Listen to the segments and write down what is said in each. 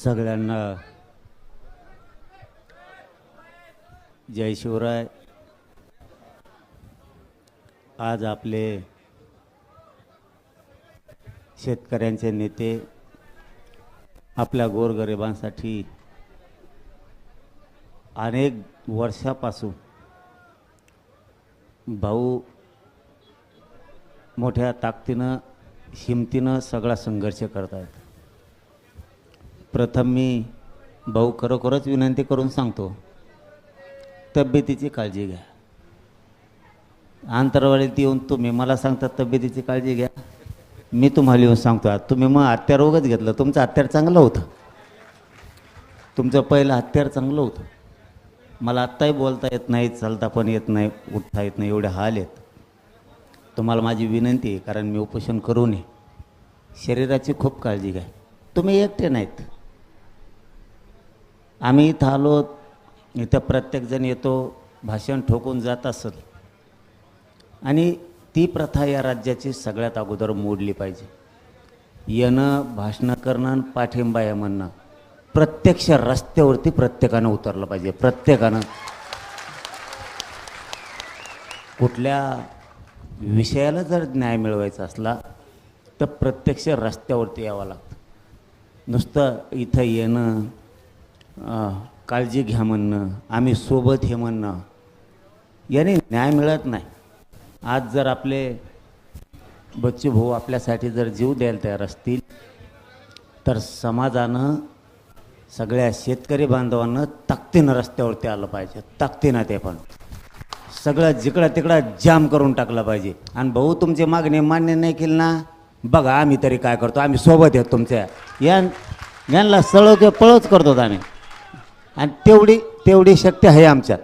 सगळ्यांना जय शिवराय। आज आपले शेतकऱ्यांचे नेते आपल्या गोरगरिबांसाठी अनेक वर्षापासून भाऊ मोठ्या ताकदीनं हिमतीनं सगळा संघर्ष करत आहेत। प्रथम मी भाऊ खरोखरच विनंती करून सांगतो, तब्येतीची काळजी घ्या। अंतरवाळीत येऊन तुम्ही मला सांगता तब्येतीची काळजी घ्या, मी तुम्हाला येऊन सांगतो तुम्ही मग हत्यार रोगच घेतलं। तुमचं हत्यार चांगलं होतं, तुमचं पहिलं हत्यार चांगलं होतं। मला आत्ताही बोलता येत नाही, चालता पण येत नाही, उठता येत नाही, एवढे हाल आहेत। तुम्हाला माझी विनंती आहे, कारण मी उपोषण करू नये, शरीराची खूप काळजी घ्या। तुम्ही एकटे नाहीत, आम्ही इथं आलो, इथं प्रत्येकजण येतो, भाषण ठोकून जात असेल, आणि ती प्रथा या राज्याची सगळ्यात अगोदर मोडली पाहिजे। येणं, भाषणं करणं, पाठिंबा आहे म्हणणं, प्रत्यक्ष रस्त्यावरती प्रत्येकानं उतरलं पाहिजे। प्रत्येकानं कुठल्या विषयाला जर न्याय मिळवायचा असला तर प्रत्यक्ष रस्त्यावरती यावं लागतं। नुसतं इथं येणं, काळजी घ्या म्हणणं, आम्ही सोबत हे म्हणणं, याने न्याय मिळत नाही। आज जर आपले बच्चू भाऊ आपल्यासाठी जर जीव द्यायला तयार असतील तर समाजानं, सगळ्या शेतकरी बांधवांना ताकदीनं रस्त्यावरती आलं पाहिजे। ताकदीनं ते पण सगळं जिकडं तिकडं जाम करून टाकलं पाहिजे। आणि भाऊ तुमची मागणी मान्य नाही केली ना, बघा आम्ही तरी काय करतो, आम्ही सोबत आहेत तुमच्या, यांना सळो की पळोच करतो आम्ही। आणि तेवढी शक्ती आहे आमच्यात,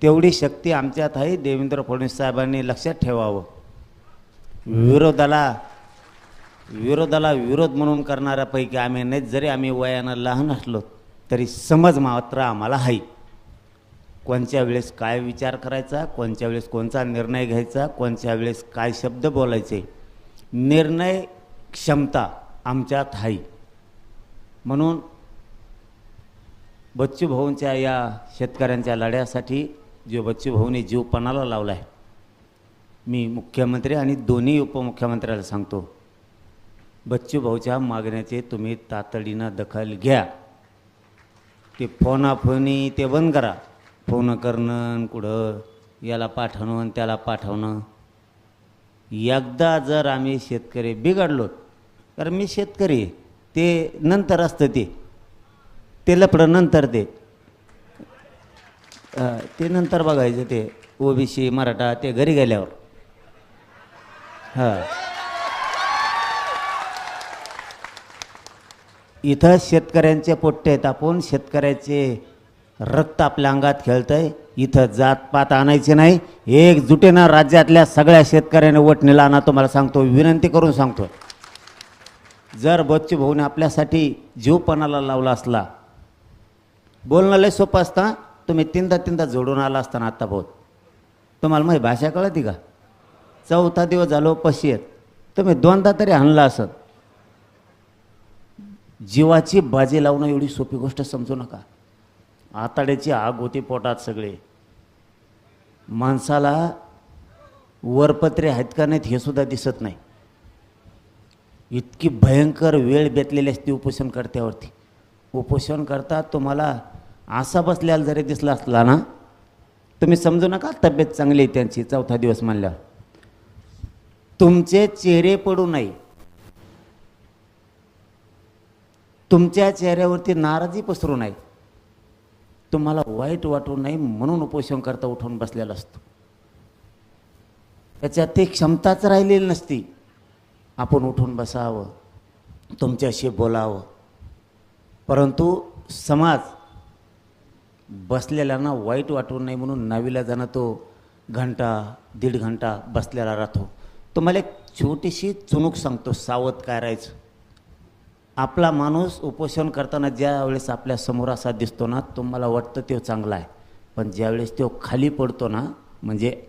तेवढी शक्ती आमच्यात आहे। देवेंद्र फडणवीस साहेबांनी लक्षात ठेवावं। विरोधाला विरोध म्हणून करणाऱ्यापैकी आम्ही नाही। जरी आम्ही वयानं लहान असलो तरी समज मात्र आम्हाला आहे, कोणत्या वेळेस काय विचार करायचा, कोणत्या वेळेस कोणता निर्णय घ्यायचा, कोणत्या वेळेस काय शब्द बोलायचे, निर्णय क्षमता आमच्यात आहे। म्हणून बच्चू भाऊंच्या या शेतकऱ्यांच्या लढ्यासाठी जो बच्चू भाऊने जीव पणाला लावला आहे, मी मुख्यमंत्री आणि दोन्ही उपमुख्यमंत्र्याला सांगतो, बच्चू भाऊच्या मागण्याचे तुम्ही तातडीनं दखल घ्या। ते फोनाफोनी ते बंद करा, फोन करणं, कुठं याला पाठवणं त्याला पाठवणं। एकदा जर आम्ही शेतकरी बिघडलो, कारण मी शेतकरी आहे, ते नंतर असतं, ते लपडं नंतर, ते नंतर बघायचं, ते ओबीसी मराठा ते घरी गेल्यावर। हां, इथं शेतकऱ्यांचे पोट्टे आहेत, आपण शेतकऱ्याचे रक्त आपल्या अंगात खेळतंय। इथं जातपात आणायचे नाही, एकजुटीनं राज्यातल्या सगळ्या शेतकऱ्याने वटणीला आणा, तुम्हाला सांगतो, विनंती करून सांगतो। जर बच्चू भाऊने आपल्यासाठी जीवपणाला लावला असला, बोलणं लय सोपं असतं, तुम्ही तीनदा जोडून आला असताना आत्ता भाऊ, तुम्हाला माझी भाषा कळती का? चौथा दिवस झालो पशी आहेत, तुम्ही दोनदा तरी हाणला असत। जीवाची बाजी लावणं एवढी सोपी गोष्ट समजू नका। आताड्याची आग होती पोटात, सगळे माणसाला वरपत्रे आहेत का नाहीत हे सुद्धा दिसत नाही, इतकी भयंकर वेळ बेतलेली असते उपोषण करत्यावरती। उपोषण करता तुम्हाला असा बसल्याला जरी दिसला असला ना, तुम्ही समजू नका तब्येत चांगली आहे त्यांची, चौथा दिवस म्हणल्यावर तुमचे चेहरे पडू नये, तुमच्या चेहऱ्यावरती नाराजी पसरू नये, तुम्हाला वाईट वाटू नये म्हणून उपोषण करता उठून बसलेला असतो। त्याच्यात ती क्षमताच राहिलेली नसती। आपण उठून बसावं, तुमच्याशी बोलावं, परंतु समाज बसलेल्यांना वाईट वाटू नये म्हणून नाविलाजानं तो घंटा दीड घंटा बसलेला राहतो। तुम्हाला एक छोटीशी चुणूक सांगतो, सावध काय राहायचं। आपला माणूस उपोषण करताना ज्या वेळेस आपल्या समोर असा दिसतो ना, तुम्हाला वाटतं तो चांगला आहे, पण ज्यावेळेस तो खाली पडतो ना, म्हणजे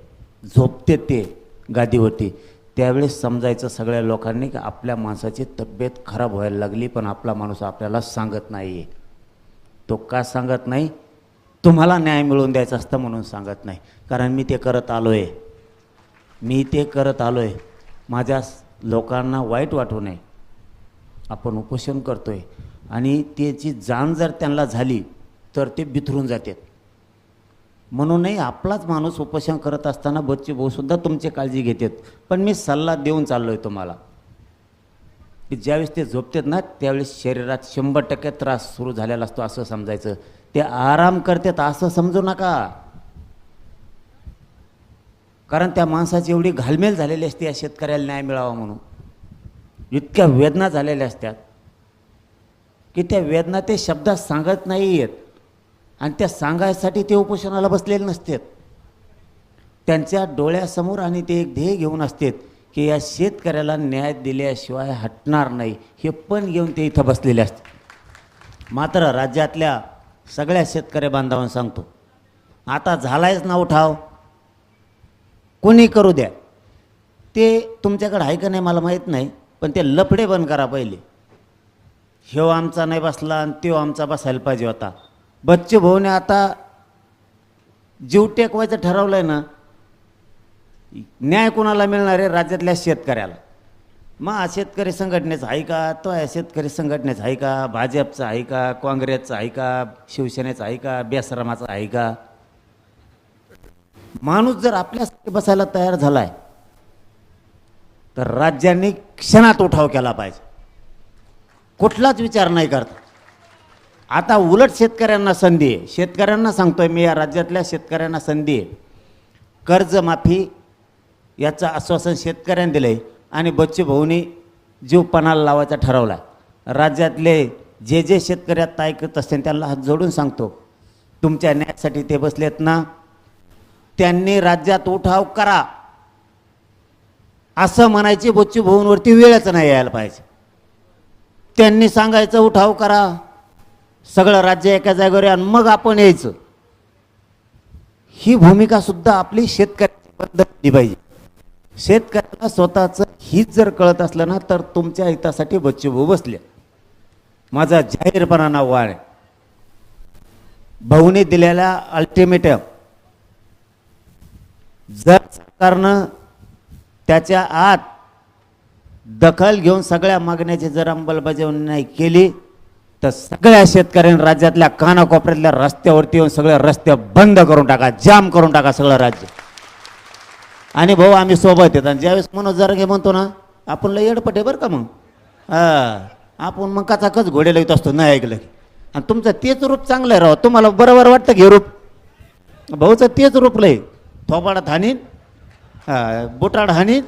झोपते ते गादीवरती, त्यावेळेस समजायचं सगळ्या लोकांनी की आपल्या माणसाची तब्येत खराब व्हायला लागली, पण आपला माणूस आपल्याला सांगत नाही आहे. तो का सांगत नाही? तुम्हाला न्याय मिळवून द्यायचं असतं म्हणून सांगत नाही. कारण मी ते करत आलो आहे. माझ्या लोकांना वाईट वाटू नये. आपण उपोषण करतो आहे आणि त्याची जाण जर त्यांना झाली तर ते बिथरून जातात. म्हणूनही आपलाच माणूस उपोषण करत असताना बच्चू भाऊसुद्धा तुमची काळजी घेतात. पण मी सल्ला देऊन चाललो आहे तुम्हाला की ज्यावेळेस ते झोपतात ना त्यावेळेस शरीरात 100% त्रास सुरू झालेला असतो असं समजायचं. ते आराम करतात असं समजू नका. कारण त्या माणसाची एवढी घालमेल झालेली असते या शेतकऱ्याला न्याय मिळावा म्हणून. इतक्या वेदना झालेल्या असतात की त्या वेदना ते शब्दात सांगत नाही आहेत आणि त्या सांगायसाठी ते उपोषणाला बसलेले नसतात. त्यांच्या डोळ्यासमोर आणि ते एक ध्येय घेऊन असतात की या शेतकऱ्याला न्याय दिल्याशिवाय हटणार नाही, हे पण घेऊन ते इथं बसलेले असतात. मात्र राज्यातल्या सगळ्या शेतकरी बांधवांना सांगतो, आता झालायच ना उठाव, कोणी करू द्या. ते तुमच्याकडे आहे का नाही मला माहीत नाही, पण ते लफडे बंद करा पहिले. ह्यो आमचा नाही बसला आणि त्यो आमचा बसायला पाहिजे होता. बच्चू भाऊने आता जीव टेकवायचं ठरवलं आहे ना, न्याय कोणाला मिळणार आहे? राज्यातल्या शेतकऱ्याला. मग शेतकरी संघटनेचं आहे का? तो आहे शेतकरी संघटनेचं आहे का? भाजपचं आहे का? काँग्रेसचं आहे का? शिवसेनेचं आहे का? बेसरामाचं आहे का? माणूस जर आपल्यासाठी बसायला तयार झाला आहे तर राज्यांनी क्षणात उठाव केला पाहिजे, कुठलाच विचार नाही करता. आता उलट शेतकऱ्यांना संधी आहे. शेतकऱ्यांना सांगतोय मी, या राज्यातल्या शेतकऱ्यांना संधी आहे. कर्जमाफी याचं आश्वासन शेतकऱ्यांनी दिलं आहे आणि बच्चू भाऊनी जीव पणाला लावायचा ठरवला. राज्यातले जे जे शेतकरी आता ऐकत असतील त्यांना हात जोडून सांगतो, तुमच्या न्यायासाठी ते बसलेत ना, त्यांनी राज्यात उठाव करा असं म्हणायची बच्चू भाऊंवरती वेळच नाही यायला पाहिजे. त्यांनी सांगायचं उठाव करा, सगळं राज्य एका जागेवर आणि मग आपण यायचं. ही भूमिका सुद्धा आपली शेतकऱ्याची बदलली पाहिजे. शेतकऱ्याला स्वतःचं हित जर कळत असलं ना तर तुमच्या हितासाठी बच्चू भाऊ बसले. माझा जाहीरपणानं आव्हान आहे, भाऊने दिलेला अल्टिमेटम जर सरकारनं त्याच्या आत दखल घेऊन सगळ्या मागण्याची जर अंमलबजावणी नाही केली तर सगळ्या शेतकऱ्यांनी राज्यातल्या कानाकोपऱ्यातल्या रस्त्यावरती येऊन सगळे रस्ते बंद करून टाका, जाम करून टाका सगळं राज्य. आणि भाऊ आम्ही सोबत येत. आणि ज्यावेळेस मनोज जरांगे म्हणतो ना, आपण लय येडपटे बरं का, मग आपण मग कचाकच घोडे येत असतो नाही ऐकलं की. आणि तुमचं तेच रूप चांगलं आहे राव, तुम्हाला बरोबर वाटतं घे रूप. भाऊचं तेच रूप लय, थोबाडात हाणीन, बुटाड हाणीन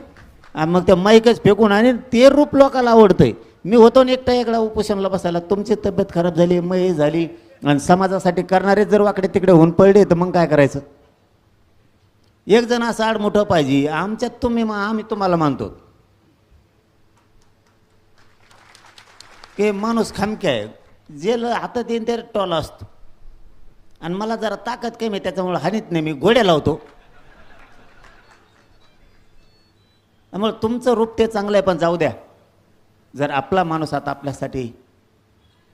आणि मग ते माईकच फेकून आणीन. ते रूप लोकाला आवडतंय. मी होतो ना एकटा एकला उपोषणाला बसायला, तुमची तब्येत खराब झाली, मय झाली आणि समाजासाठी करणारे जर वाकडे तिकडे होऊन पडले तर मग काय करायचं? एक जण असं आडमोठं पाहिजे. आमच्यात आम्ही तुम्हाला मानतो की माणूस खामक्या आहे, जे हातात येईन ते टोला असतो. आणि मला जरा ताकद कमी आहे त्याच्यामुळे हानीत नाही, मी घोड्या लावतो. त्यामुळे तुमचं रूप ते चांगलं आहे, पण जाऊ द्या. जर आपला माणूस आता आपल्यासाठी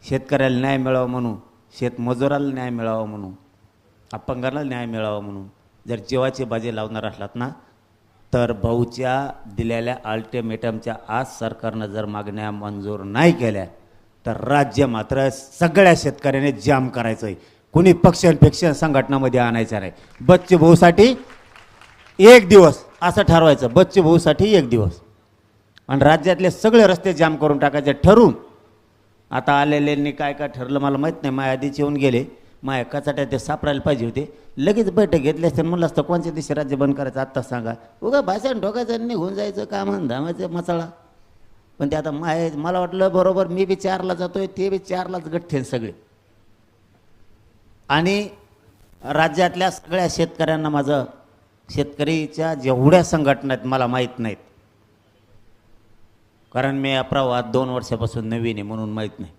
शेतकऱ्याला न्याय मिळावा म्हणून, शेतमजुराला न्याय मिळावा म्हणून, अपंगाला न्याय मिळावा म्हणून जर जीवाची बाजी लावणार असलात ना तर भाऊच्या दिलेल्या अल्टिमेटमच्या आज सरकारनं जर मागण्या मंजूर नाही केल्या तर राज्य मात्र सगळ्या शेतकऱ्याने जाम करायचं आहे. कुणी पक्षांपेक्षा संघटनामध्ये आणायचं नाही. बच्चू भाऊसाठी एक दिवस असं ठरवायचं, बच्चू भाऊसाठी एक दिवस, आणि राज्यातले सगळे रस्ते जाम करून टाकायचे ठरवून. आता आलेल्यांनी काय काय ठरलं मला माहीत नाही, माझ्या आधीच येऊन गेले, माझ्या कचाट्या ते सापडायला पाहिजे होते. लगेच बैठक घेतली असते, म्हणलं असतं कोणत्या दिवशी राज्य बंद करायचं आत्ता सांगा. उगा भाषण ठोकायचं निघून जायचं, का म्हण धामायचं मसाळा. पण ते आता मला वाटलं बरोबर मी बी 4ला जातोय, ते बी 4लाच गठ्ठे सगळे. आणि राज्यातल्या सगळ्या शेतकऱ्यांना माझं, शेतकरीच्या जेवढ्या संघटना आहेत मला माहीत नाहीत, कारण मी अपरावाद 2 वर्षापासून नवीन आहे म्हणून माहीत नाही.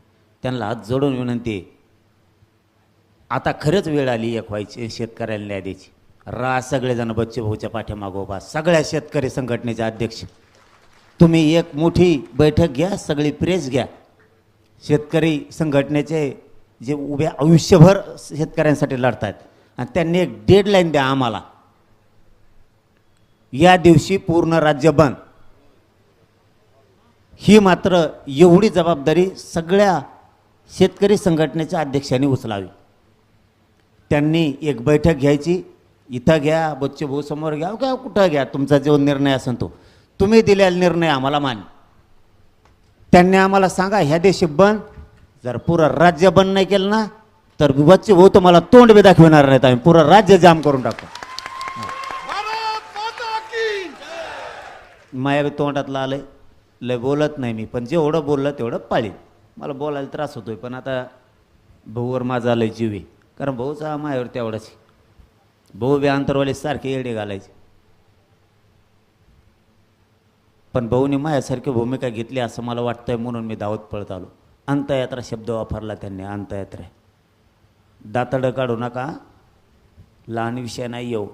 त्यांना हात जोडून विनंती आहे, आता खरंच वेळ आली एक व्हायची शेतकऱ्याला न्याय द्यायची. सगळेजण बच्चू भाऊच्या पाठीमागो उभा, सगळ्या शेतकरी संघटनेचे अध्यक्ष तुम्ही एक मोठी बैठक घ्या, सगळी प्रेस घ्या. शेतकरी संघटनेचे जे उभे आयुष्यभर शेतकऱ्यांसाठी लढतात आणि त्यांनी एक डेडलाईन द्या आम्हाला, या दिवशी पूर्ण राज्य बंद. ही मात्र एवढी जबाबदारी सगळ्या शेतकरी संघटनेच्या अध्यक्षांनी उचलावी. त्यांनी एक बैठक घ्यायची, इथं घ्या, बच्चू भाऊ समोर घ्या, का कुठं घ्या, तुमचा जो निर्णय असेल तो. तुम्ही दिलेला निर्णय आम्हाला मान्य. त्यांनी आम्हाला सांगा ह्या दिवशी बंद. जर पुरं राज्य बंद नाही केलं ना तर बच्चू भाऊ तुम्हाला तोंड बी दाखविणार नाहीत, आम्ही पुरं राज्य जाम करून टाकू. माया बी तोंडातलं आलंय, लय बोलत नाही मी, पण जेवढं बोललं तेवढं पाळीन. मला बोलायला त्रास होतोय, पण आता भाऊवर माझा आलंय जीव आहे, कारण भाऊचा मायावर तेवढाच. भाऊ बी अंतरवाले सारखे येडे घालायचे, पण भाऊने माझ्यासारखी भूमिका घेतली असं मला वाटतंय, म्हणून मी धावत पळत आलो. अंतयात्रा शब्द वापरला त्यांनी, अंतयात्रा. दातडं काढू नका, लहान विषय नाही येऊ.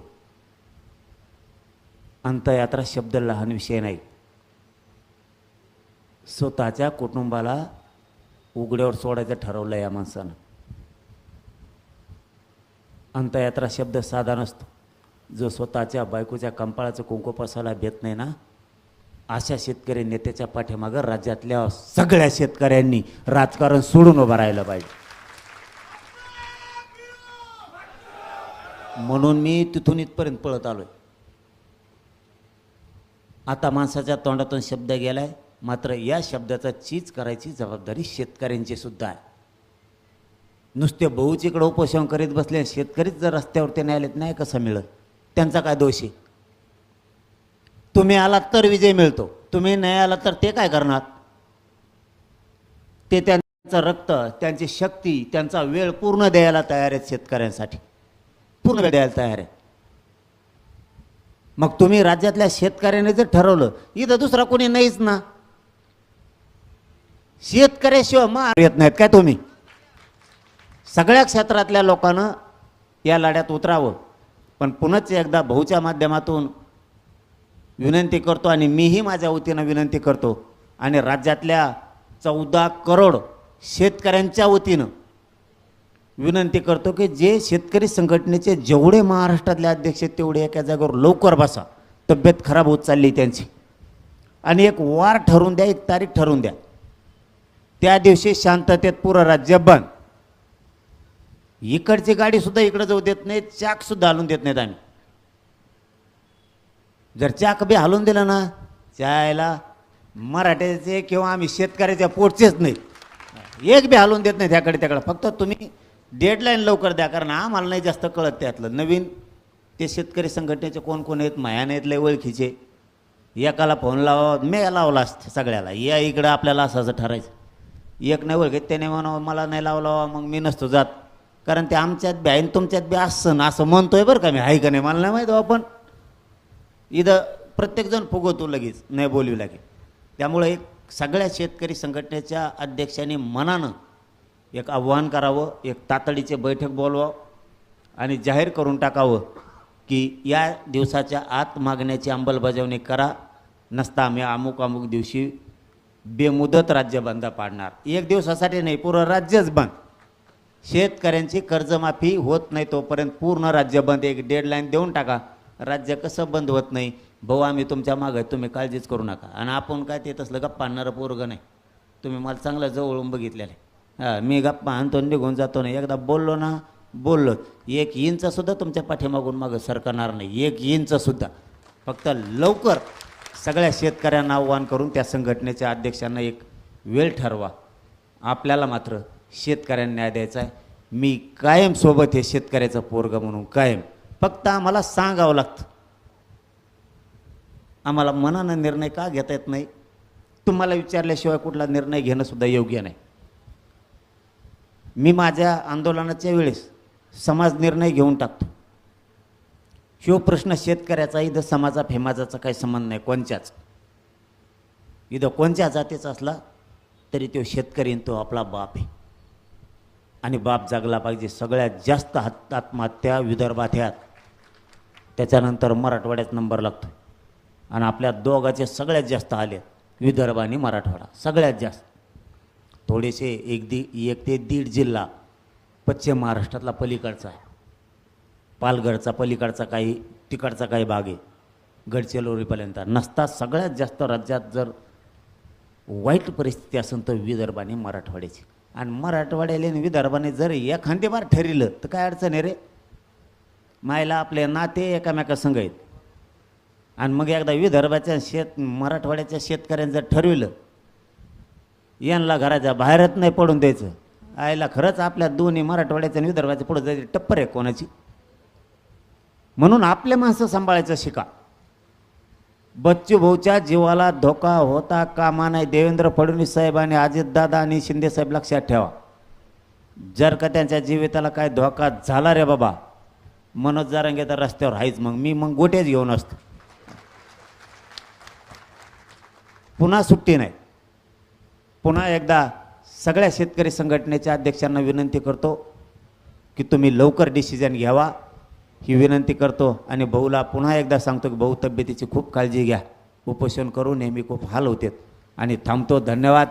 अंतयात्रा शब्द लहान विषय नाही. स्वतःच्या कुटुंबाला उघड्यावर सोडायचं ठरवलं या माणसानं. अंतयात्रा शब्द साधा नसतो. जो स्वतःच्या बायकोच्या कंपाळाचं कुंकू पसायला भेट नाही ना, अशा शेतकरी नेत्याच्या पाठीमागं राज्यातल्या सगळ्या शेतकऱ्यांनी राजकारण सोडून उभं राहिलं पाहिजे. म्हणून मी तिथून इथपर्यंत पळत आलोय. आता माणसाच्या तोंडातून शब्द गेलाय, मात्र या शब्दाचा चीज करायची जबाबदारी शेतकऱ्यांची सुद्धा आहे. नुसते भाऊचीकडे उपोषण करीत बसले, शेतकरीच जर रस्त्यावरती नाही आलेत, नाही कसं मिळत? त्यांचा काय दोष आहे? तुम्ही आलात तर विजय मिळतो, तुम्ही नाही आलात तर ते काय करणार? ते त्यांचं रक्त, त्यांची शक्ती, त्यांचा वेळ पूर्ण द्यायला तयार आहेत शेतकऱ्यांसाठी, पूर्ण वेळ द्यायला तयार आहे. मग तुम्ही राज्यातल्या शेतकऱ्याने जर ठरवलं, इथं दुसरा कोणी नाहीच ना, शेतकऱ्याशिवाय मार येत नाहीत काय तुम्ही? सगळ्या क्षेत्रातल्या लोकांना या लढ्यात उतरावं. पण पुन्हा एकदा भाऊच्या माध्यमातून विनंती करतो, आणि मीही माझ्या वतीनं विनंती करतो, आणि राज्यातल्या 14 करोड शेतकऱ्यांच्या वतीनं विनंती करतो की जे शेतकरी संघटनेचे जेवढे महाराष्ट्रातले अध्यक्ष आहेत तेवढे एका जागेवर लवकर बसा. तब्येत खराब होत चालली त्यांची, आणि एक वार ठरवून द्या, एक तारीख ठरवून द्या. त्या दिवशी शांततेत पुरं राज्य बंद. इकडची गाडी सुद्धा इकडे जाऊ देत नाहीत, चाक सुद्धा हलवून देत नाहीत आम्ही. जर चाक बी हलवून दिलं ना, चायला मराठ्याचे किंवा आम्ही शेतकऱ्याच्या पोटचेच नाही, एक बी हलवून देत नाही त्याकडे त्याकडे. फक्त तुम्ही डेडलाईन लवकर द्या, कारण आम्हाला नाही जास्त कळत त्यातलं. नवीन ते शेतकरी संघटनेचे कोण कोण आहेत, मायाने आहेत लय ओळखीचे, एकाला फोन लावा, मी लावला सगळ्याला, या इकडं आपल्याला असं असं ठरायचं. एक नाही ओळखीत त्याने म्हणावं मला नाही लावला, मग मी नसतो जात, कारण ते आमच्यात बी आहे तुमच्यात बी असं ना असं म्हणतोय बरं का मी, आहे का नाही मला नाही माहीत. आपण इथं प्रत्येकजण फुगवतो लगेच, नाही बोलू लागेल. त्यामुळे एक सगळ्या शेतकरी संघटनेच्या अध्यक्षांनी मनानं एक आव्हान करावं, एक तातडीचे बैठक बोलवावं आणि जाहीर करून टाकावं की या दिवसाच्या आत मागण्याची अंमलबजावणी करा, नसता आम्ही अमुक अमुक दिवशी बेमुदत राज्य बंद पाडणार. एक दिवसासाठी नाही, पूर्ण राज्यच बंद. शेतकऱ्यांची कर्जमाफी होत नाही तोपर्यंत पूर्ण राज्य बंद. एक डेडलाईन देऊन टाका. राज्य कसं बंद होत नाही भाऊ, आम्ही तुमच्या मागे, तुम्ही काळजीच करू नका. आणि आपण काय ते तसलं गप्पा आणणारं पोरगं नाही. तुम्ही मला चांगलं जवळून बघितलेलं आहे. हां, मी गप्पा आणतो निघून जातो नाही. एकदा बोललो ना, बोललो, 1 इंचसुद्धा तुमच्या पाठीमागून मागं सरकणार नाही, 1 इंचसुद्धा. फक्त लवकर सगळ्या शेतकऱ्यांना आव्हान करून त्या संघटनेच्या अध्यक्षांना एक वेळ ठरवा. आपल्याला मात्र शेतकऱ्यांना न्याय द्यायचा आहे. मी कायम सोबत आहे शेतकऱ्याचं पोरगं म्हणून, कायम. फक्त आम्हाला सांगावं लागतं. आम्हाला मनानं निर्णय का घेता येत नाही? तुम्हाला विचारल्याशिवाय कुठला निर्णय घेणंसुद्धा योग्य नाही. मी माझ्या आंदोलनाच्या वेळेस समाज निर्णय घेऊन टाकतो. ह्यो प्रश्न शेतकऱ्याचा, इथं समाजा फेमाजाचा काही संबंध नाही कोणच्याच. इथं कोणत्या जातीचा असला तरी तो शेतकरी, तो आपला बाप आहे. आणि बाप जागला पाहिजे. सगळ्यात जास्त आत्महत्या विदर्भात ह्यात, त्याच्यानंतर मराठवाड्यात नंबर लागतो, आणि आपल्या दोघाचे सगळ्यात जास्त आले. विदर्भ आणि मराठवाडा सगळ्यात जास्त. थोडेसे एक ते दीड जिल्हा पश्चिम महाराष्ट्रातला पलीकडचा आहे. पालघरचा पलीकडचा काही तिकडचा काही भाग आहे गडचिरोलीपर्यंत. नसता सगळ्यात जास्त राज्यात जर वाईट परिस्थिती असेल तर विदर्भ आणि मराठवाड्याची. आणि मराठवाड्याला आणि विदर्भाने जर एखादी बार ठरलं तर काय अडचण आहे रे. मायला आपले नाते एकामेकासंग आहेत. आणि मग एकदा विदर्भाच्या मराठवाड्याच्या शेतकऱ्यांनी जर ठरविलं यांना घराच्या बाहेरच नाही पडून द्यायचं, आयला खरंच आपल्या दोन्ही मराठवाड्याच्या आणि विदर्भाच्या पुढे जायची टप्पर आहे कोणाची. म्हणून आपले माणसं सांभाळायचं शिका. बच्चू भाऊच्या जीवाला धोका होता कामा नाही. देवेंद्र फडणवीस साहेब आणि अजितदादा आणि शिंदे साहेब लक्षात ठेवा. जर का त्यांच्या जीविताला काय धोका झाला रे बाबा, मनोज जारंगे तर रस्त्यावर आहेच. मग गोटेच घेऊन असतो. पुन्हा सुट्टी नाही. पुन्हा एकदा सगळ्या शेतकरी संघटनेच्या अध्यक्षांना विनंती करतो की तुम्ही लवकर डिसिजन घ्यावा ही विनंती करतो. आणि भाऊला पुन्हा एकदा सांगतो की भाऊ तब्येतीची खूप काळजी घ्या. उपोषण करू नेहमी खूप हाल होतात. आणि थांबतो. धन्यवाद.